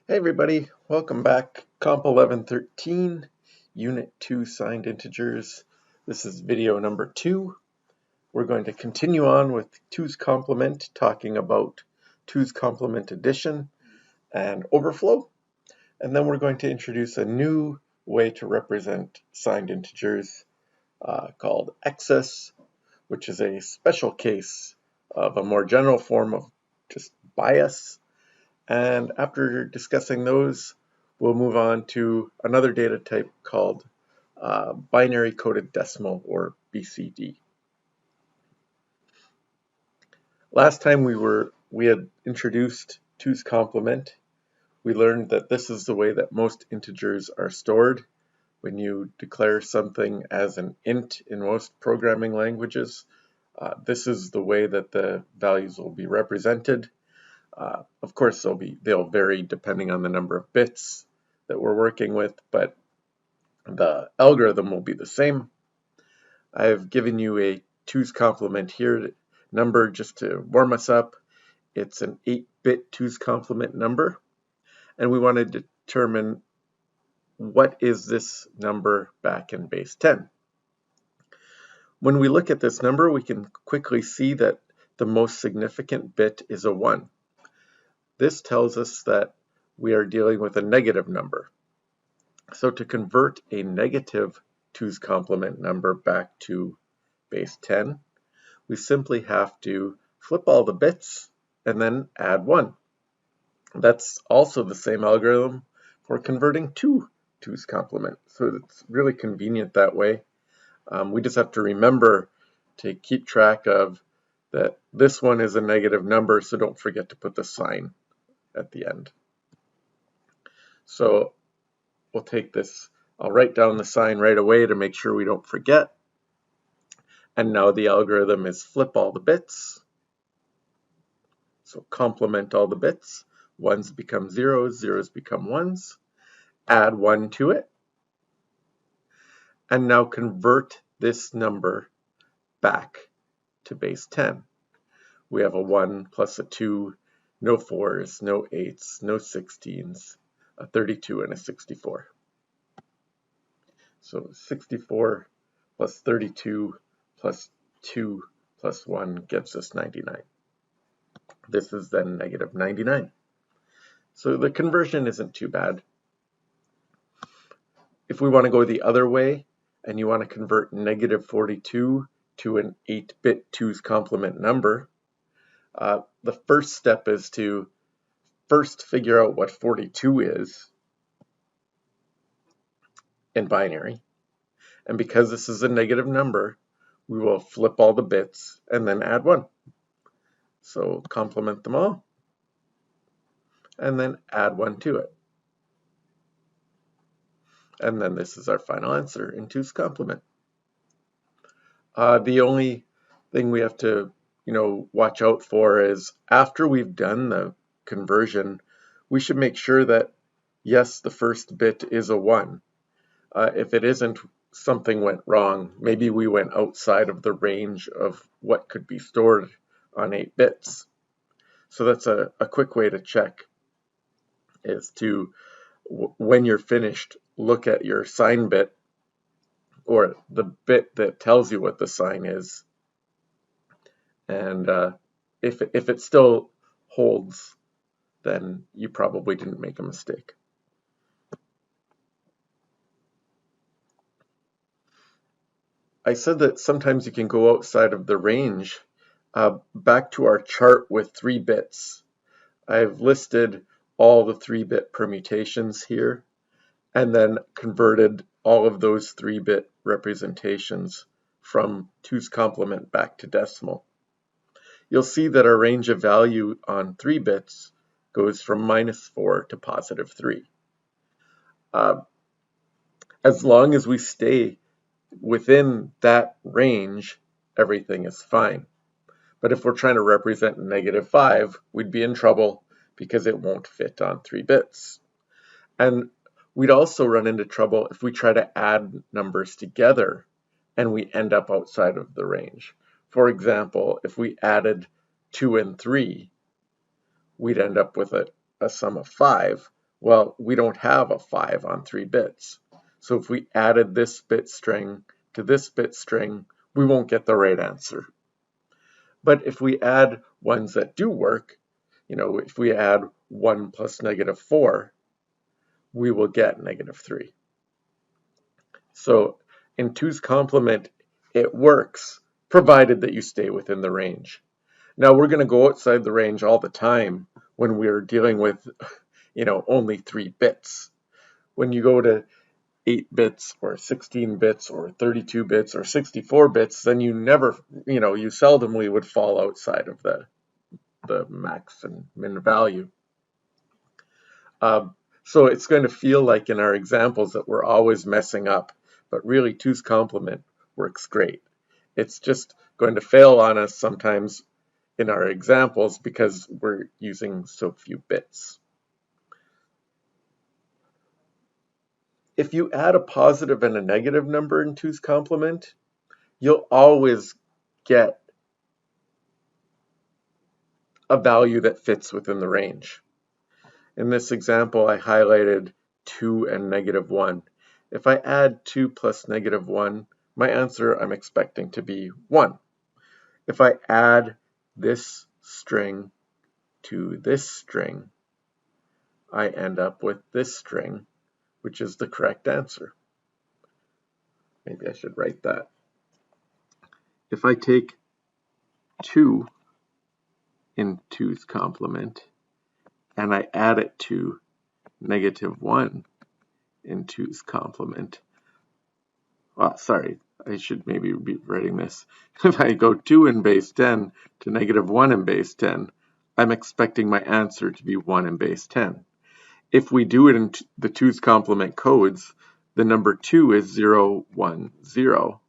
Hey everybody, welcome back. Comp 1113, Unit 2 Signed Integers. This is video number 2. We're going to continue on with 2's complement, talking about 2's complement addition and overflow. And then we're going to introduce a new way to represent signed integers called excess, which is a special case of a more general form of just bias. And after discussing those, we'll move on to another data type called binary coded decimal, or BCD. Last time we had introduced 2's complement. We learned that this is the way that most integers are stored. When you declare something as an int in most programming languages, this is the way that the values will be represented. Of course, they'll vary depending on the number of bits that we're working with, but the algorithm will be the same. I've given you a 2's complement here number just to warm us up. It's an 8-bit 2's complement number, and we want to determine what is this number back in base 10. When we look at this number, we can quickly see that the most significant bit is a 1. This tells us that we are dealing with a negative number. So to convert a negative 2's complement number back to base 10, we simply have to flip all the bits and then add 1. That's also the same algorithm for converting 2's complement. So it's really convenient that way. We just have to remember to keep track of that this one is a negative number, so don't forget to put the sign at the end. So we'll take this, I'll write down the sign right away to make sure we don't forget. And now the algorithm is flip all the bits. So complement all the bits. 1's become 0's, 0's become 1's. Add 1 to it. And now convert this number back to base 10. We have a 1 plus a 2, no 4's, no 8's, no 16's, a 32 and a 64. So 64 plus 32 plus 2 plus 1 gives us 99. This is then negative 99. So the conversion isn't too bad. If we want to go the other way, and you want to convert negative 42 to an 8-bit 2's complement number, the first step is to first figure out what 42 is in binary. And because this is a negative number, we will flip all the bits and then add 1. So complement them all, and then add 1 to it. And then this is our final answer in 2's complement. The only thing we have to watch out for is after we've done the conversion, we should make sure that, yes, the first bit is a 1. If it isn't, something went wrong. Maybe we went outside of the range of what could be stored on 8 bits. So that's a quick way to check, is to, when you're finished, look at your sign bit, or the bit that tells you what the sign is. And if it still holds, then you probably didn't make a mistake. I said that sometimes you can go outside of the range. Back to our chart with 3 bits. I've listed all the 3-bit permutations here, and then converted all of those 3-bit representations from 2's complement back to decimal. You'll see that our range of value on 3 bits goes from -4 to +3. As long as we stay within that range, everything is fine. But if we're trying to represent -5, we'd be in trouble because it won't fit on 3 bits. And we'd also run into trouble if we try to add numbers together and we end up outside of the range. For example, if we added 2 and 3, we'd end up with a sum of 5. Well, we don't have a 5 on 3 bits. So if we added this bit string to this bit string, we won't get the right answer. But if we add ones that do work, if we add 1 plus -4, we will get -3. So in 2's complement, it works, provided that you stay within the range. Now we're going to go outside the range all the time when we're dealing with, only 3 bits. When you go to 8 bits or 16 bits or 32 bits or 64 bits, then you never, you seldomly would fall outside of the max and min value. So it's going to feel like in our examples that we're always messing up, but really 2's complement works great. It's just going to fail on us sometimes in our examples because we're using so few bits. If you add a positive and a negative number in 2's complement, you'll always get a value that fits within the range. In this example, I highlighted 2 and -1. If I add 2 plus -1, my answer I'm expecting to be 1. If I add this string to this string, I end up with this string, which is the correct answer. Maybe I should write that. If I take 2 in 2's complement and I add it to -1 in 2's complement, sorry, I should maybe be writing this. If I go 2 in base 10 to -1 in base 10, I'm expecting my answer to be 1 in base 10. If we do it in the 2's complement codes, the number 2 is 0, 1, 0.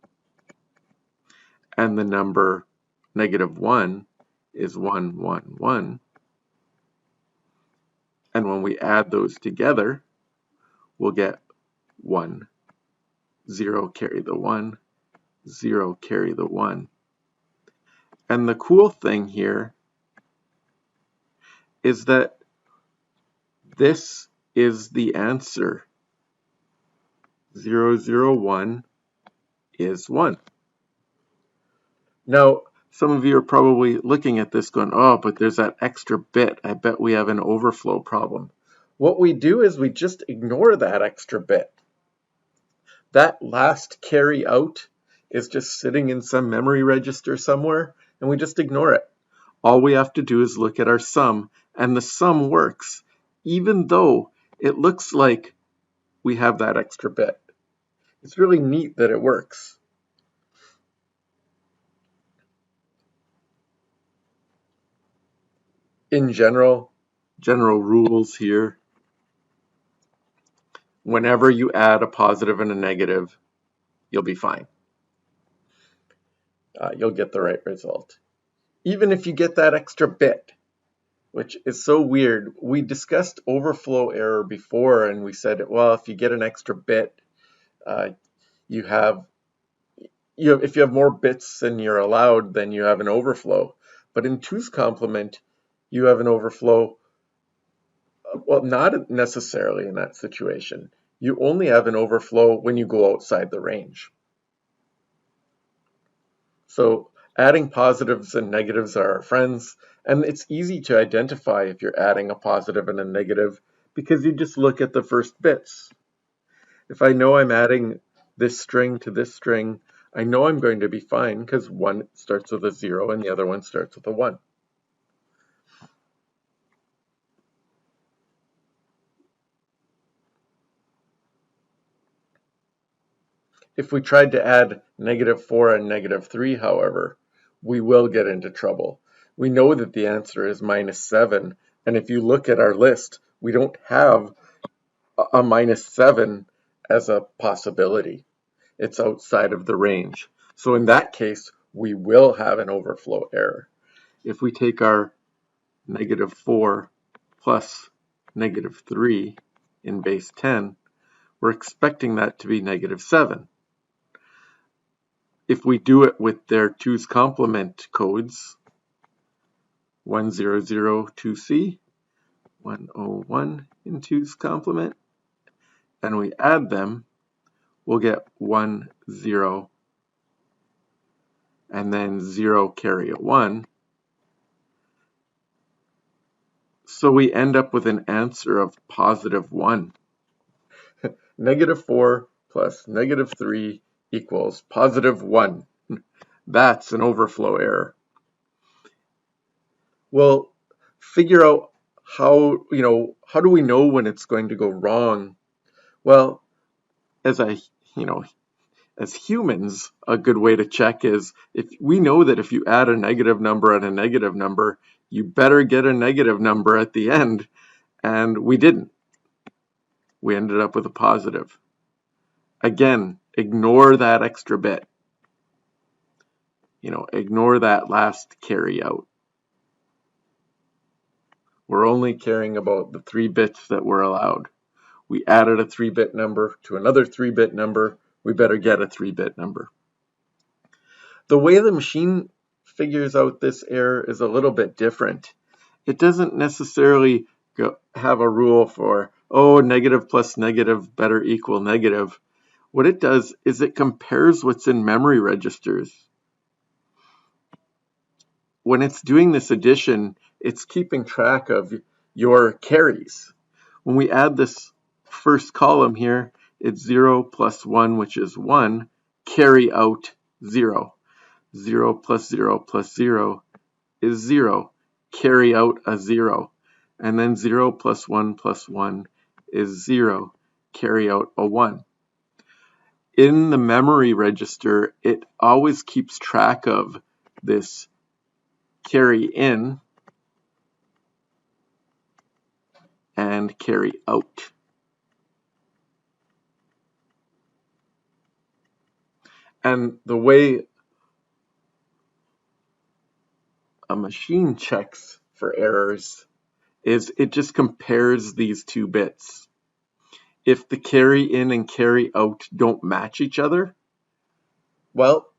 And the number -1 is 1, 1, 1. And when we add those together, we'll get 1, 0, carry the 1, 0, carry the 1. And the cool thing here is that this is the answer. 0, 0, 1 is 1. Now, some of you are probably looking at this going, oh, but there's that extra bit. I bet we have an overflow problem. What we do is we just ignore that extra bit. That last carry out is just sitting in some memory register somewhere, and we just ignore it. All we have to do is look at our sum, and the sum works, even though it looks like we have that extra bit. It's really neat that it works. In general rules here, whenever you add a positive and a negative, you'll be fine. You'll get the right result. Even if you get that extra bit, which is so weird. We discussed overflow error before, and we said, well, if you get an extra bit, if you have more bits than you're allowed, then you have an overflow. But in 2's complement, you have an overflow. Well, not necessarily in that situation. You only have an overflow when you go outside the range. So adding positives and negatives are our friends, and it's easy to identify if you're adding a positive and a negative because you just look at the first bits. If I know I'm adding this string to this string, I know I'm going to be fine because one starts with a 0 and the other one starts with a 1. If we tried to add -4 and -3, however, we will get into trouble. We know that the answer is -7, and if you look at our list, we don't have a -7 as a possibility. It's outside of the range. So in that case, we will have an overflow error. If we take our -4 plus -3 in base 10, we're expecting that to be -7. If we do it with their 2's complement codes, 1002C, 101 in 2's complement, and we add them, we'll get 1, 0, and then 0 carry a 1. So we end up with an answer of positive 1. -4 plus -3 equals positive 1. That's an overflow error. Well, figure out how do we know when it's going to go wrong? Well, as humans, a good way to check is if we know that if you add a negative number and a negative number, you better get a negative number at the end, and we didn't. We ended up with a positive. Again, ignore that extra bit. Ignore that last carry out. We're only caring about the 3 bits that were allowed. We added a 3-bit number to another 3-bit number. We better get a 3-bit number. The way the machine figures out this error is a little bit different. It doesn't necessarily have a rule for, negative plus negative better equal negative. What it does is it compares what's in memory registers. When it's doing this addition, it's keeping track of your carries. When we add this first column here, it's 0 plus 1, which is 1, carry out 0. 0 plus 0 plus 0 is 0, carry out a 0. And then 0 plus 1 is 0, carry out a 1. In the memory register, it always keeps track of this carry in and carry out. And the way a machine checks for errors is it just compares these 2 bits. If the carry in and carry out don't match each other, well,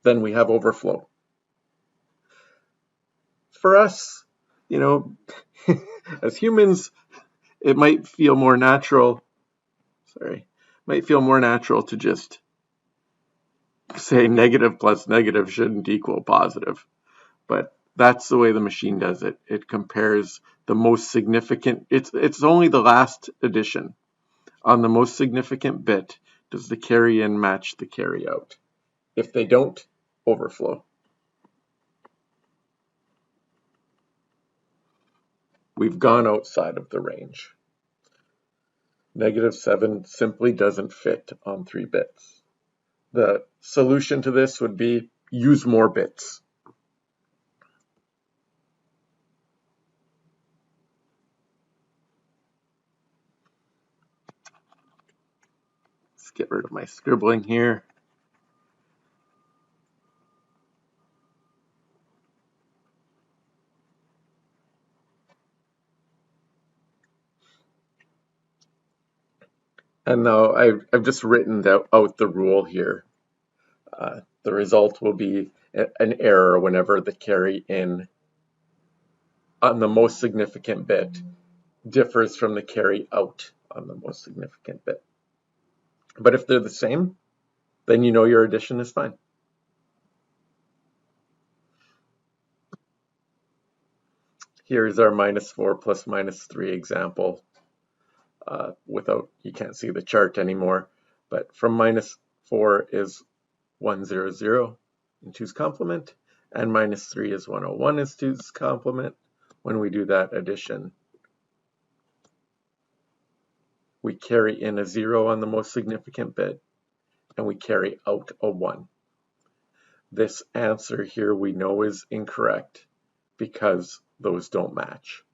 then we have overflow. For us, as humans, it might feel more natural to just say negative plus negative shouldn't equal positive. But that's the way the machine does it. It compares the most significant, it's only the last addition. On the most significant bit, does the carry in match the carry out? If they don't, overflow. We've gone outside of the range. -7 simply doesn't fit on 3 bits. The solution to this would be use more bits. Let's get rid of my scribbling here. And now I've just written out the rule here. The result will be an error whenever the carry in on the most significant bit differs from the carry out on the most significant bit. But if they're the same, then you know your addition is fine. Here's our -4 plus -3 example. You can't see the chart anymore, but from -4 is 100 in 2's complement, and -3 is 101 is 2's complement. When we do that addition, we carry in a 0 on the most significant bit, and we carry out a 1. This answer here we know is incorrect because those don't match.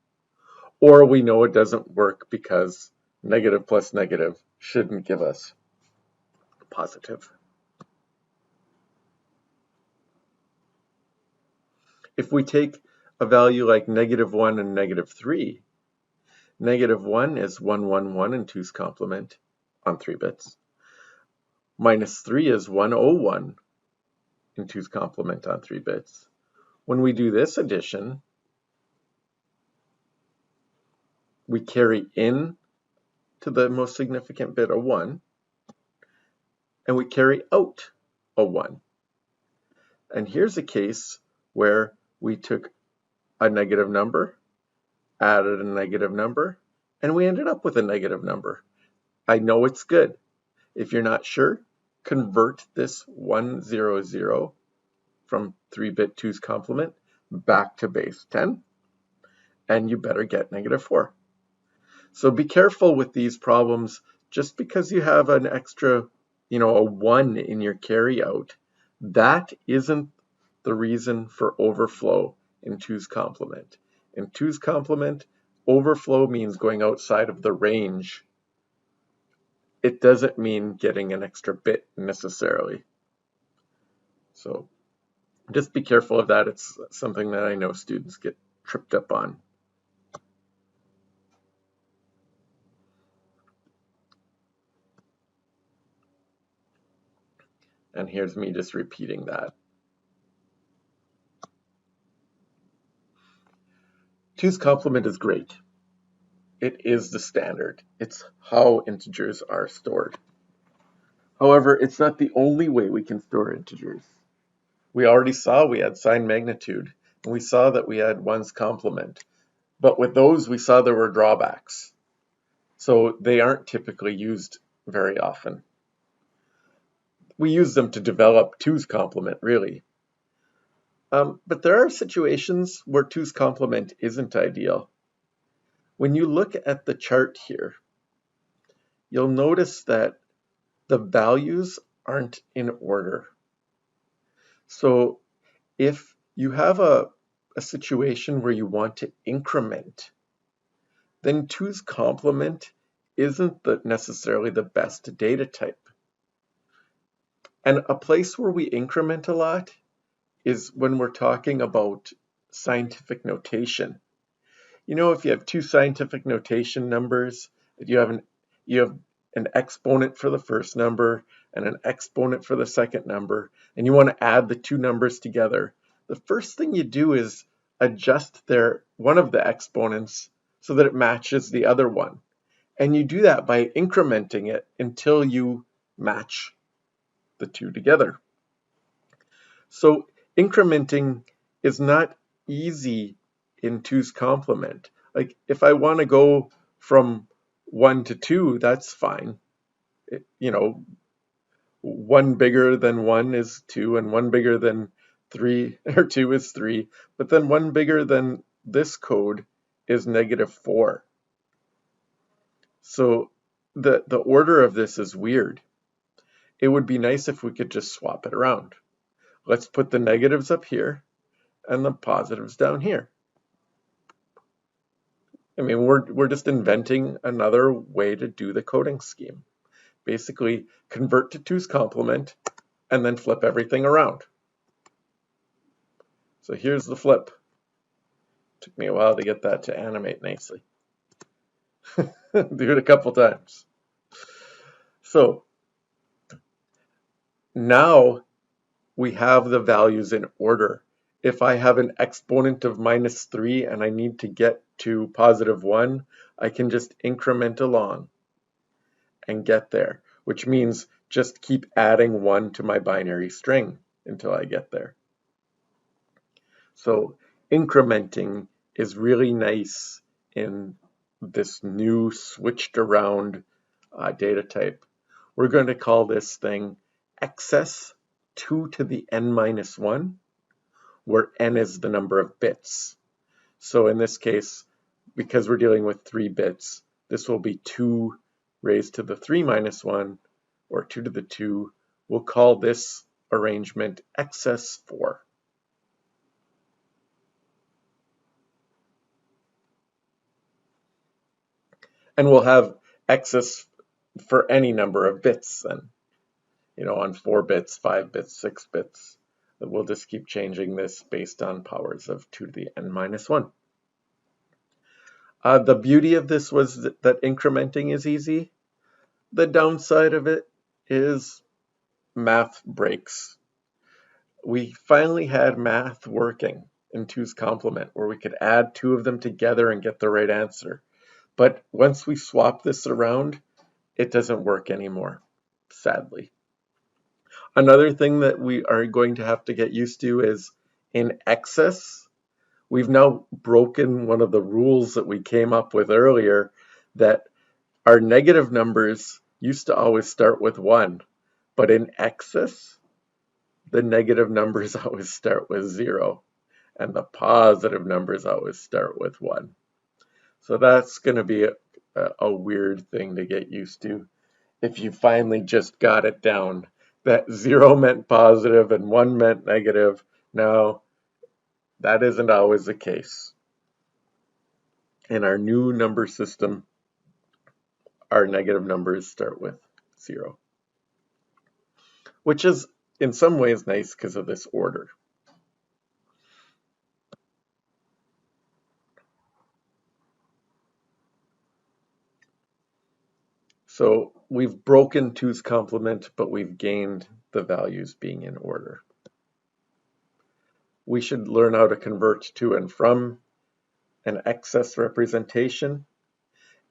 Or we know it doesn't work because negative plus negative shouldn't give us positive. If we take a value like -1 and -3, -1 is 111 in 2's complement on 3 bits. -3 is 101 in 2's complement on 3 bits. When we do this addition, we carry in to the most significant bit a 1, and we carry out a 1. And here's a case where we took a negative number, added a negative number, and we ended up with a negative number. I know it's good. If you're not sure, convert this 100 from 3-bit 2's complement back to base 10, and you better get -4. So be careful with these problems. Just because you have an extra, a 1 in your carryout, that isn't the reason for overflow in 2's complement. In 2's complement, overflow means going outside of the range. It doesn't mean getting an extra bit necessarily. So just be careful of that. It's something that I know students get tripped up on. And here's me just repeating that. 2's complement is great. It is the standard. It's how integers are stored. However, it's not the only way we can store integers. We already saw we had sign magnitude, and we saw that we had 1's complement. But with those, we saw there were drawbacks. So they aren't typically used very often. We use them to develop 2's complement, really. But there are situations where 2's complement isn't ideal. When you look at the chart here, you'll notice that the values aren't in order. So if you have a situation where you want to increment, then 2's complement isn't necessarily the best data type. And a place where we increment a lot is when we're talking about scientific notation. If you have 2 scientific notation numbers, you have an exponent for the first number and an exponent for the second number, and you want to add the 2 numbers together, the first thing you do is adjust one of the exponents so that it matches the other one. And you do that by incrementing it until you match the 2 together. So incrementing is not easy in 2's complement. Like if I want to go from 1 to 2, that's fine. 1 bigger than 1 is 2, and 1 bigger than 3 or 2 is 3. But then 1 bigger than this code is -4. So the order of this is weird. It would be nice if we could just swap it around. Let's put the negatives up here and the positives down here. I mean, we're just inventing another way to do the coding scheme. Basically, convert to 2's complement and then flip everything around. So here's the flip. Took me a while to get that to animate nicely. Do it a couple times. So now we have the values in order. If I have an exponent of -3 and I need to get to +1, I can just increment along and get there, which means just keep adding 1 to my binary string until I get there. So incrementing is really nice in this new switched around data type. We're going to call this thing excess 2 to the n-1, where n is the number of bits. So in this case, because we're dealing with 3 bits, this will be 2 raised to the 3 minus 1, or 2 to the 2. We'll call this arrangement excess 4. And we'll have excess for any number of bits then. On 4 bits, 5 bits, 6 bits. We'll just keep changing this based on powers of 2 to the n-1. The beauty of this was that incrementing is easy. The downside of it is math breaks. We finally had math working in 2's complement, where we could add 2 of them together and get the right answer. But once we swap this around, it doesn't work anymore, sadly. Another thing that we are going to have to get used to is in excess, we've now broken one of the rules that we came up with earlier, that our negative numbers used to always start with 1, but in excess, the negative numbers always start with 0, and the positive numbers always start with 1. So that's going to be a weird thing to get used to if you finally just got it down that 0 meant positive and 1 meant negative. Now, that isn't always the case. In our new number system, our negative numbers start with 0, which is in some ways nice because of this order. So we've broken 2's complement, but we've gained the values being in order. We should learn how to convert to and from an excess representation.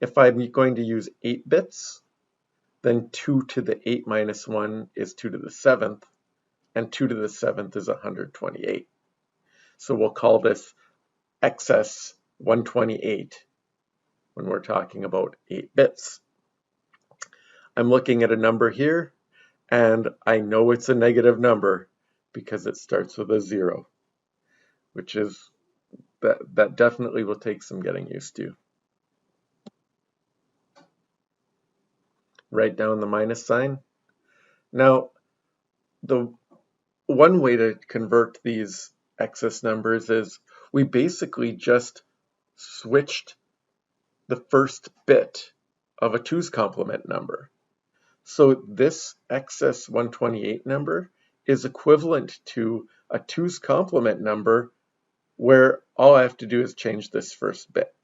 If I'm going to use 8 bits, then 2 to the 8 minus 1 is 2 to the 7th, and 2 to the 7th is 128. So we'll call this excess 128 when we're talking about 8 bits. I'm looking at a number here, and I know it's a negative number because it starts with a 0, which is that definitely will take some getting used to. Write down the minus sign. Now, the one way to convert these excess numbers is we basically just switched the first bit of a 2's complement number. So this excess 128 number is equivalent to a 2's complement number where all I have to do is change this first bit.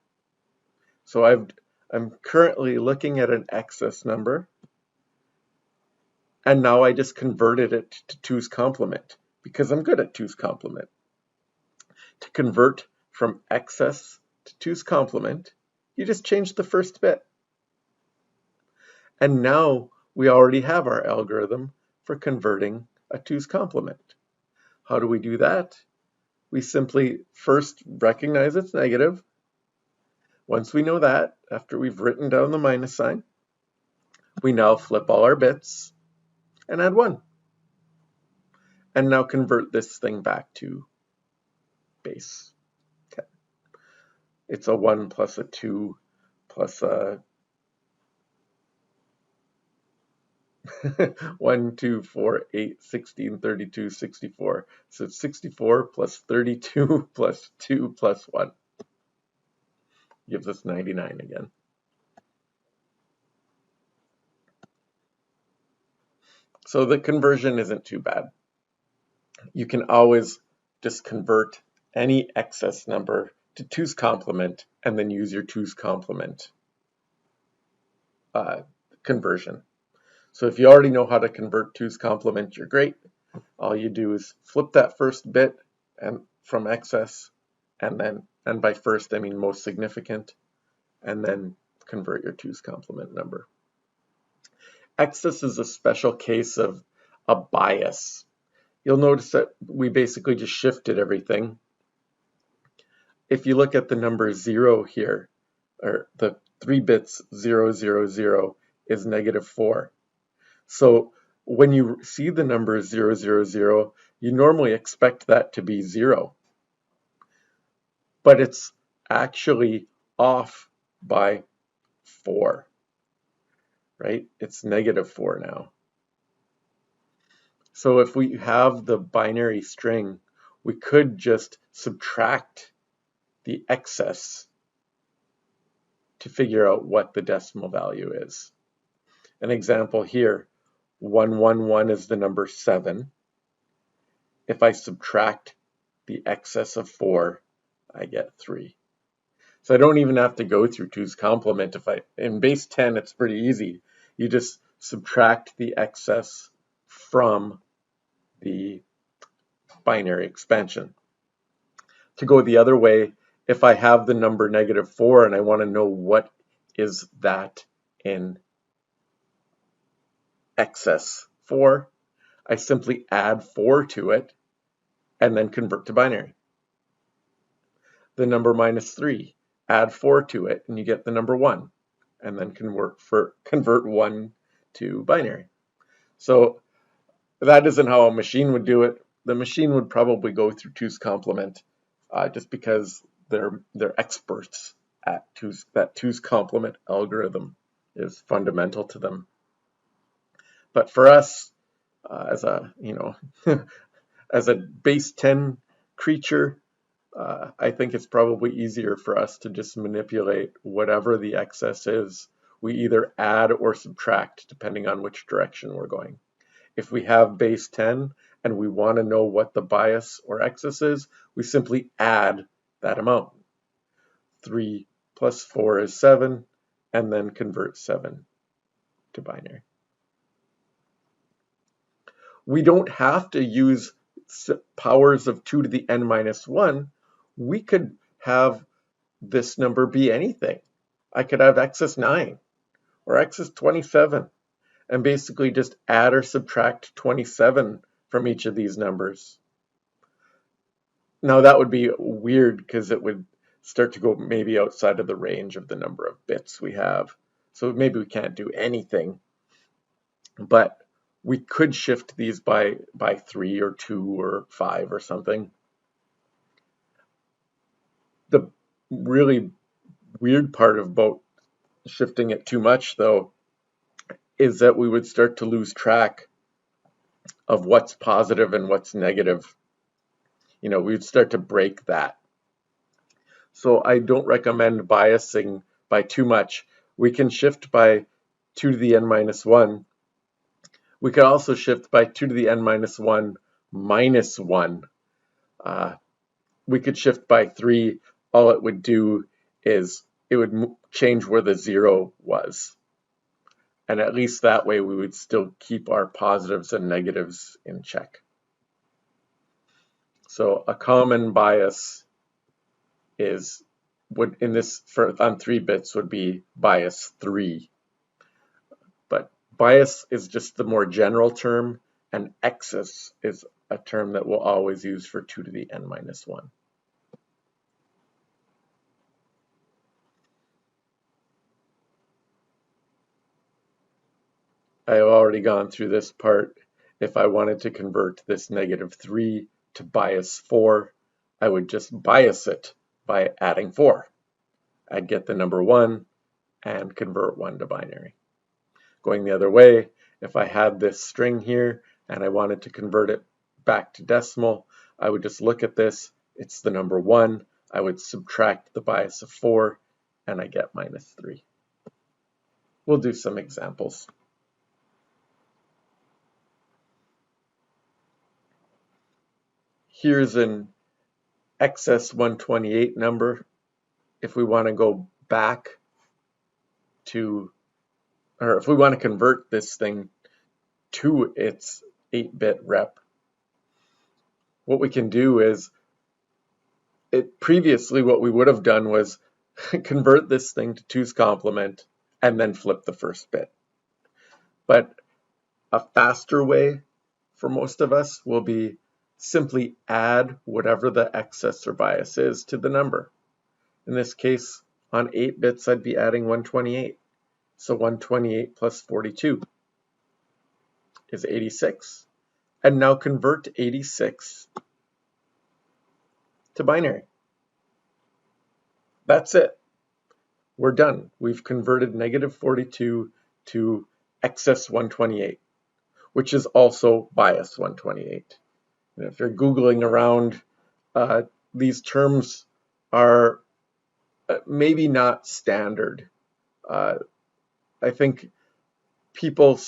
So I'm currently looking at an excess number, and now I just converted it to 2's complement because I'm good at 2's complement. To convert from excess to 2's complement, you just change the first bit. And now we already have our algorithm for converting a 2's complement. How do we do that? We simply first recognize it's negative. Once we know that, after we've written down the minus sign, we now flip all our bits and add 1. And now convert this thing back to base 10. It's a 1 plus a 2 plus a 1, 2, 4, 8, 16, 32, 64. So it's 64 plus 32 plus 2 plus 1. Gives us 99 again. So the conversion isn't too bad. You can always just convert any excess number to 2's complement and then use your 2's complement conversion. So if you already know how to convert 2's complement, you're great. All you do is flip that first bit and from excess, and by first I mean most significant, and then convert your 2's complement number. Excess is a special case of a bias. You'll notice that we basically just shifted everything. If you look at the number 0 here, or the 3 bits 0, 0, 0 is negative 4. So when you see the number 0, 0, 0, you normally expect that to be 0. But it's actually off by 4, right? It's negative 4 now. So if we have the binary string, we could just subtract the excess to figure out what the decimal value is. An example here, 111 is the number 7. If I subtract the excess of 4, I get 3. So I don't even have to go through 2's complement. In base 10, it's pretty easy. You just subtract the excess from the binary expansion. To go the other way, if I have the number negative 4 and I want to know what is that in excess 4? I simply add 4 to it and then convert to binary. The number minus 3, add 4 to it and you get the number 1, and then convert 1 to binary. So that isn't how a machine would do it. The machine would probably go through 2's complement just because they're experts at that 2's complement algorithm is fundamental to them. But for us, as a as a base 10 creature, I think it's probably easier for us to just manipulate whatever the excess is. We either add or subtract depending on which direction we're going. If we have base 10 and we want to know what the bias or excess is, we simply add that amount. 3 plus 4 is 7, and then convert 7 to binary. We don't have to use powers of 2 to the n minus 1. We could have this number be anything. I could have excess 9 or excess 27 and basically just add or subtract 27 from each of these numbers. Now that would be weird because it would start to go maybe outside of the range of the number of bits we have. So maybe we can't do anything, but we could shift these by 3 or 2 or 5 or something. The really weird part about shifting it too much, though, is that we would start to lose track of what's positive and what's negative. We'd start to break that. So I don't recommend biasing by too much. We can shift by 2 to the n minus 1. We could also shift by 2 to the n minus 1 minus 1. We could shift by 3. All it would do is it would change where the 0 was. And at least that way we would still keep our positives and negatives in check. So a common bias on 3 bits would be bias 3. But bias is just the more general term, and excess is a term that we'll always use for 2 to the n minus 1. I have already gone through this part. If I wanted to convert this negative 3 to bias 4, I would just bias it by adding 4. I'd get the number 1 and convert 1 to binary. Going the other way, if I had this string here and I wanted to convert it back to decimal, I would just look at this. It's the number 1. I would subtract the bias of 4 and I get minus 3. We'll do some examples. Here's an excess 128 number. If we want to go back to, or if we want to convert this thing to its 8-bit rep, what we can do is, previously what we would have done was convert this thing to 2's complement and then flip the first bit. But a faster way for most of us will be simply add whatever the excess or bias is to the number. In this case, on 8 bits, I'd be adding 128. So 128 plus 42 is 86. And now convert 86 to binary. That's it. We're done. We've converted negative 42 to excess 128, which is also bias 128. And if you're Googling around, these terms are maybe not standard. I think people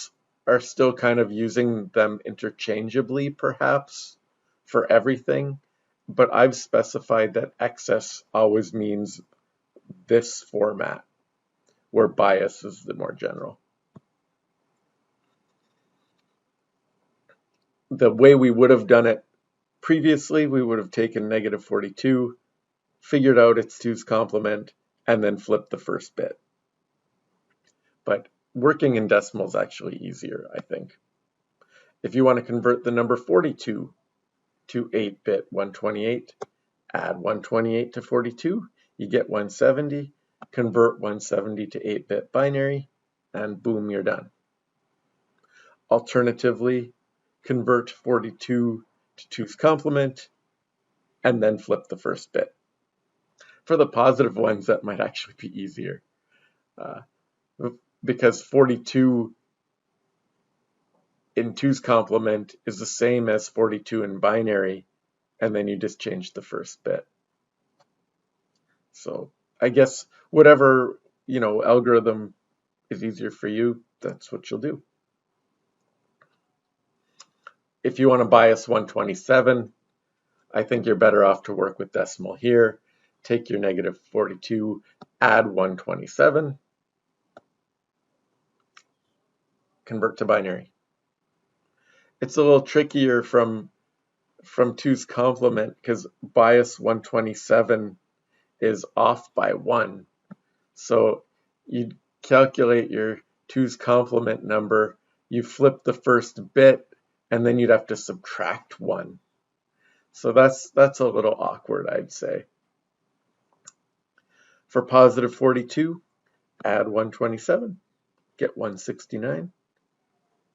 are still kind of using them interchangeably, perhaps, for everything. But I've specified that excess always means this format, where bias is the more general. The way we would have done it previously, we would have taken negative 42, figured out its 2's complement, and then flipped the first bit. but working in decimal is actually easier, I think. If you want to convert the number 42 to 8-bit 128, add 128 to 42, you get 170, convert 170 to 8-bit binary, and boom, you're done. Alternatively, convert 42 to 2's complement, and then flip the first bit. For the positive ones, that might actually be easier, because 42 in 2's complement is the same as 42 in binary, and then you just change the first bit. So I guess whatever, algorithm is easier for you, that's what you'll do. If you want to bias 127, I think you're better off to work with decimal here. Take your negative 42, add 127, convert to binary. It's a little trickier from 2's complement because bias 127 is off by 1. So you calculate your 2's complement number, you flip the first bit, and then you'd have to subtract 1. So that's a little awkward, I'd say. For positive 42, add 127, get 169,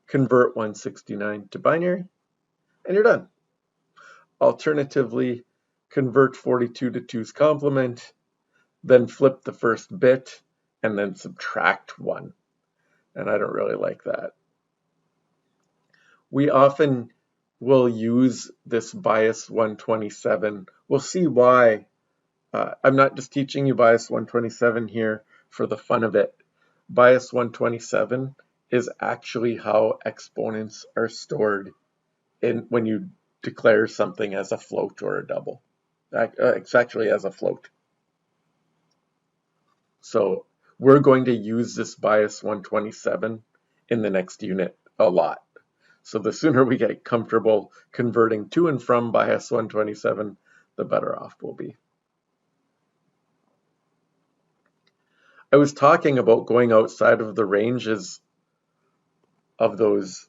convert 169 to binary, and you're done. Alternatively, convert 42 to 2's complement, then flip the first bit, and then subtract 1. And I don't really like that. We often will use this bias 127. We'll see why. I'm not just teaching you bias 127 here for the fun of it. Bias 127 is actually how exponents are stored when you declare something as a float or a double. It's actually as a float. So we're going to use this bias 127 in the next unit a lot. So the sooner we get comfortable converting to and from bias 127, the better off we'll be. I was talking about going outside of the ranges of those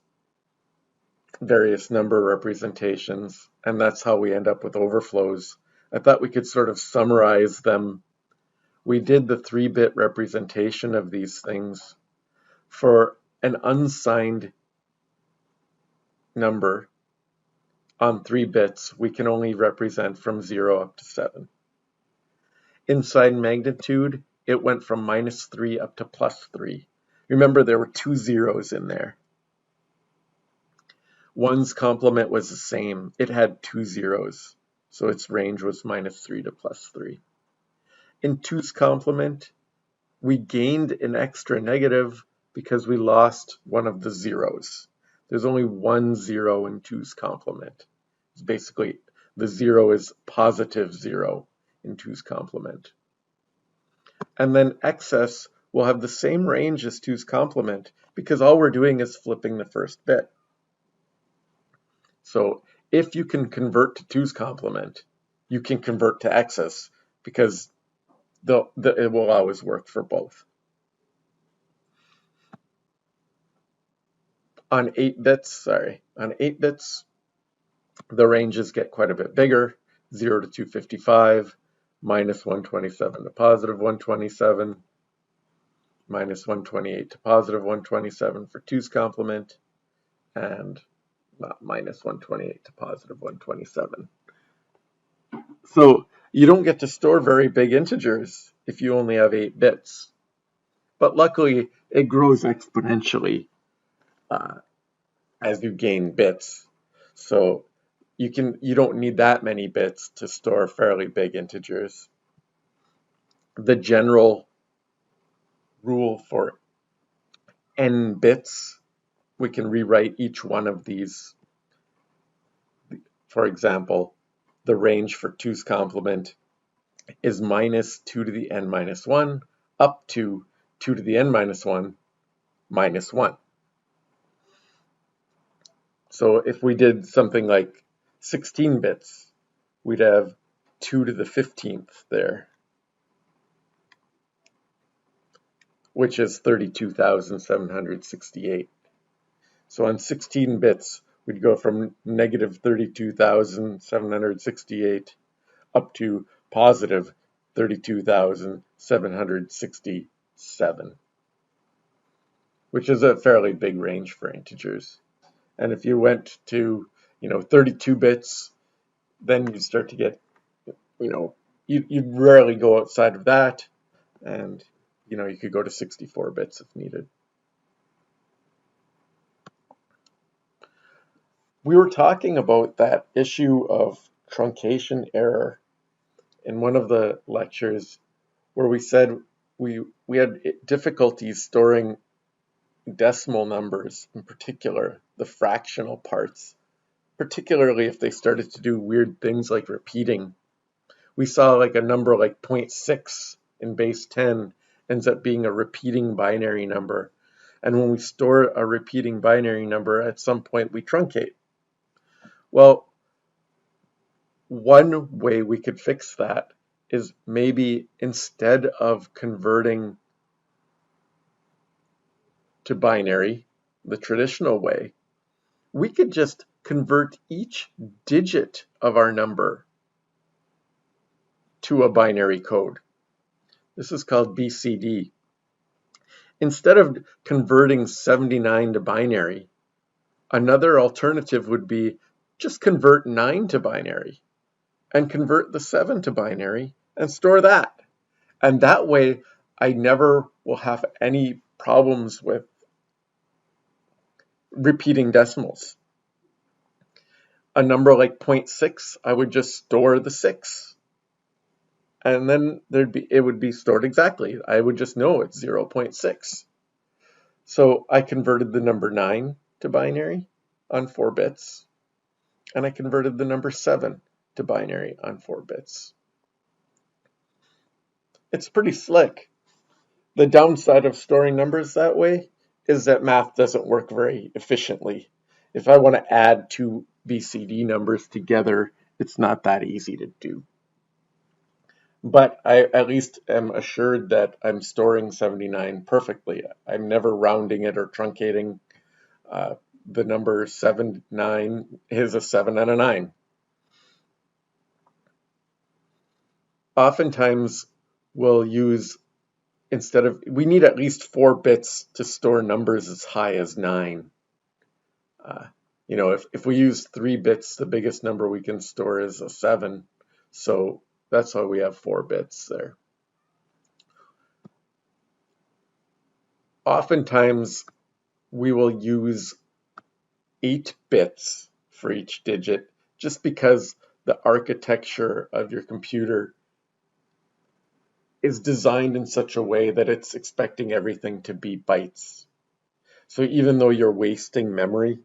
various number representations, and that's how we end up with overflows. I thought we could sort of summarize them. We did the 3-bit representation of these things. For an unsigned number on 3 bits, we can only represent from 0 up to 7. Inside magnitude, it went from -3 up to +3. Remember, there were 2 zeros in there. 1's complement was the same. It had 2 zeros, so its range was -3 to +3. In 2's complement, we gained an extra negative because we lost one of the zeros. There's only 1 zero in 2's complement. It's basically, the 0 is positive 0 in 2's complement. And then excess will have the same range as 2's complement because all we're doing is flipping the first bit. So if you can convert to 2's complement, you can convert to excess because it will always work for both. On 8 bits, the ranges get quite a bit bigger. 0 to 255, -127 to +127, -128 to +127 for 2's complement, and -128 to +127. So you don't get to store very big integers if you only have 8 bits. But luckily, it grows exponentially as you gain bits. So you don't need that many bits to store fairly big integers. The general rule for n bits, we can rewrite each one of these. For example, the range for 2's complement is -2 to the n minus 1 up to 2 to the n minus 1 minus 1. So if we did something like 16 bits, we'd have 2 to the 15th there. which is 32,768. So on 16 bits, we'd go from negative 32,768 up to positive 32,767, which is a fairly big range for integers. And if you went to, 32 bits, then you start to get, you'd rarely go outside of that. And, you could go to 64 bits if needed. We were talking about that issue of truncation error in one of the lectures where we said we had difficulties storing decimal numbers, in particular the fractional parts, particularly if they started to do weird things like repeating. We saw like a number like 0.6 in base 10 ends up being a repeating binary number. And when we store a repeating binary number, at some point we truncate. Well, one way we could fix that is maybe instead of converting to binary the traditional way, we could just convert each digit of our number to a binary code. This is called BCD. Instead of converting 79 to binary, another alternative would be just convert 9 to binary and convert the 7 to binary and store that. And that way, I never will have any problems with repeating decimals. A number like 0.6, I would just store the 6. And then it would be stored exactly. I would just know it's 0.6. So I converted the number 9 to binary on 4 bits. And I converted the number 7 to binary on 4 bits. It's pretty slick. The downside of storing numbers that way is that math doesn't work very efficiently. If I want to add two BCD numbers together, it's not that easy to do. But I at least am assured that I'm storing 79 perfectly. I'm never rounding it or truncating. The number 79 is a 7 and a 9. Oftentimes, we'll use, we need at least 4 bits to store numbers as high as 9. If we use 3 bits, the biggest number we can store is a 7. So that's why we have 4 bits there. Oftentimes, we will use 8 bits for each digit just because the architecture of your computer is designed in such a way that it's expecting everything to be bytes. So even though you're wasting memory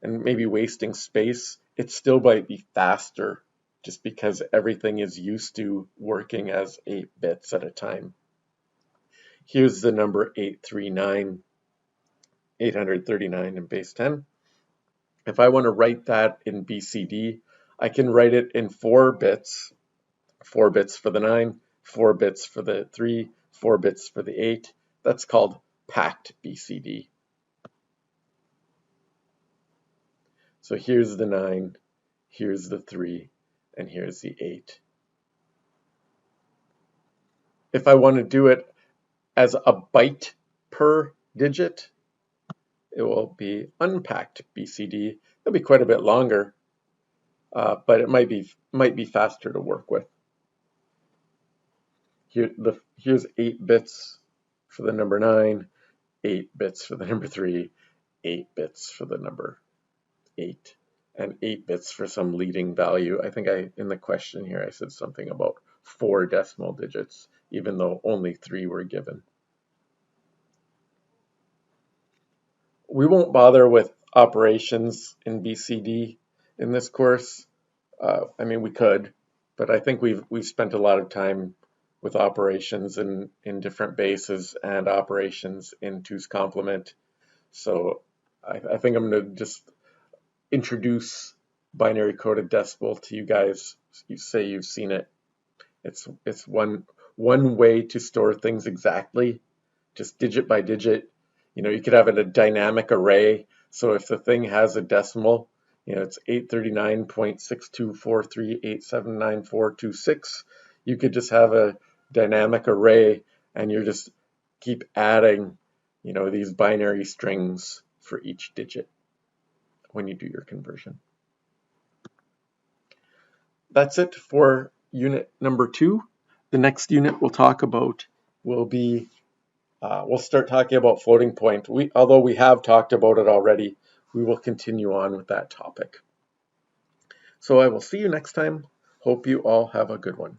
and maybe wasting space, it still might be faster just because everything is used to working as 8 bits at a time. Here's the number 839 in base 10. If I want to write that in BCD, I can write it in 4 bits. 4 bits for the 9, 4 bits for the 3, 4 bits for the 8. That's called packed BCD. So here's the 9, here's the 3, and here's the 8. If I want to do it as a byte per digit, it will be unpacked BCD. It'll be quite a bit longer, but it might be faster to work with. Here's 8 bits for the number 9, 8 bits for the number 3, 8 bits for the number 8, and 8 bits for some leading value. I think in the question here I said something about 4 decimal digits, even though only 3 were given. We won't bother with operations in BCD in this course. We could, but I think we've spent a lot of time with operations in different bases and operations in 2's complement. So I think I'm going to just introduce binary coded decimal to you guys. You say you've seen it. It's one way to store things exactly, just digit by digit. You could have it a dynamic array. So if the thing has a decimal, it's 839.6243879426. You could just have a dynamic array, and you're just keep adding, these binary strings for each digit when you do your conversion. That's it for unit number 2. The next unit we'll talk about will be, we'll start talking about floating point. Although we have talked about it already, we will continue on with that topic. So I will see you next time. Hope you all have a good one.